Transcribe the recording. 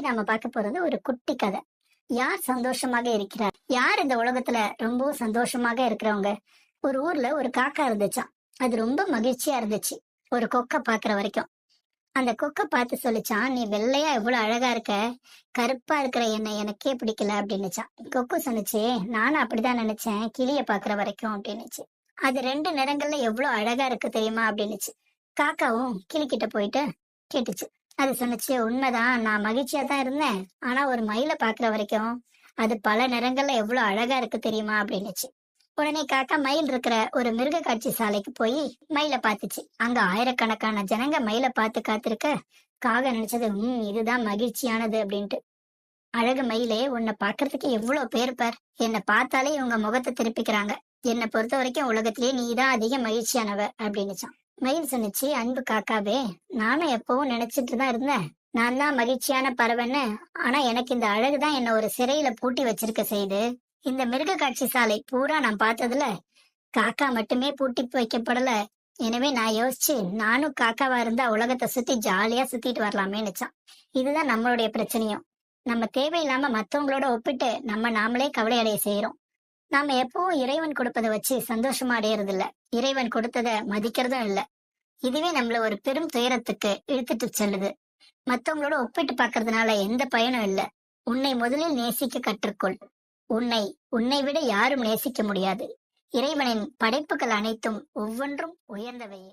இன்னைக்கு நாம பார்க்க போறது ஒரு குட்டி கதை. யார் சந்தோஷமாக இருக்கிறார்? யார் இந்த உலகத்துல ரொம்பவும் சந்தோஷமாக இருக்கிறவங்க? ஒரு ஊர்ல ஒரு காக்கா இருந்துச்சாம். அது ரொம்ப மகிழ்ச்சியா இருந்துச்சு ஒரு கொக்க பாக்குற வரைக்கும். அந்த கொக்க பார்த்து சொல்லிச்சான், நீ வெள்ளையா எவ்வளவு அழகா இருக்க, கருப்பா இருக்கிற என்ன எனக்கே பிடிக்கல அப்படின்னுச்சான். கொக்கு சொன்னுச்சு, நானும் அப்படிதான் நினைச்சேன் கிளிய பாக்குற வரைக்கும் அப்படின்னுச்சு. அது ரெண்டு நிறங்கள்ல எவ்வளவு அழகா இருக்கு தெரியுமா அப்படின்னுச்சு. காக்காவும் கிளிக்கிட்ட போயிட்டு கேட்டுச்சு. அது சொன்னுச்சு, உண்மைதான், நான் மகிழ்ச்சியா தான் இருந்தேன். ஆனா ஒரு மயிலை பாக்குற வரைக்கும் அது பல நிறங்கள்ல எவ்வளவு அழகா இருக்கு தெரியுமா அப்படின்னுச்சு. உடனே காக்கா மயில் இருக்கிற ஒரு மிருக காட்சி சாலைக்கு போய் மயிலை பார்த்துச்சு. அங்க ஆயிரக்கணக்கான ஜனங்க மயிலை பார்த்து காத்திருக்க காக நினைச்சது, இதுதான் மகிழ்ச்சியானது அப்படின்ட்டு. அழகு மயிலே, உன்னை பாக்குறதுக்கு எவ்வளவு பேர் பார், என்னை பார்த்தாலே இவங்க முகத்தை திருப்பிக்கிறாங்க. என்னை பொறுத்த வரைக்கும் உலகத்திலேயே நீதான் அதிக மகிழ்ச்சியானவ அப்படின்னுச்சான். மயில் சொன்னிச்சு, அன்பு காக்காவே, நானும் எப்பவும் நினைச்சிட்டு தான் இருந்தேன் நான் தான் மகிழ்ச்சியான பறவைன்னு. ஆனா எனக்கு இந்த அழகுதான் என்ன ஒரு சிறையில பூட்டி வச்சிருக்க செய்து. இந்த மிருக காட்சி சாலை பூரா நான் பார்த்ததுல காக்கா மட்டுமே பூட்டி வைக்கப்படல. எனவே நான் யோசிச்சு, நானும் காக்காவா இருந்தா உலகத்தை சுத்தி ஜாலியா சுத்திட்டு வரலாமே நினைச்சான். இதுதான் நம்மளுடைய பிரச்சனையும். நம்ம தேவையில்லாம மத்தவங்களோட ஒப்பிட்டு நாமளே கவலை அடைய செய்யறோம். நாம எப்பவும் இறைவன் கொடுப்பதை வச்சு சந்தோஷமா அடையறது இல்ல, இறைவன் கொடுத்ததை மதிக்கிறதும் இல்ல. இதுவே நம்மள ஒரு பெரும் துயரத்துக்கு இழுத்துட்டு செல்லுது. மத்தவங்களோட ஒப்பிட்டு பாக்குறதுனால எந்த பயனும் இல்ல. உன்னை முதலில் நேசிக்க கற்றுக்கொள். உன்னை உன்னை விட யாரும் நேசிக்க முடியாது. இறைவனின் படைப்புகள் அனைத்தும் ஒவ்வொன்றும் உயர்ந்தவையே.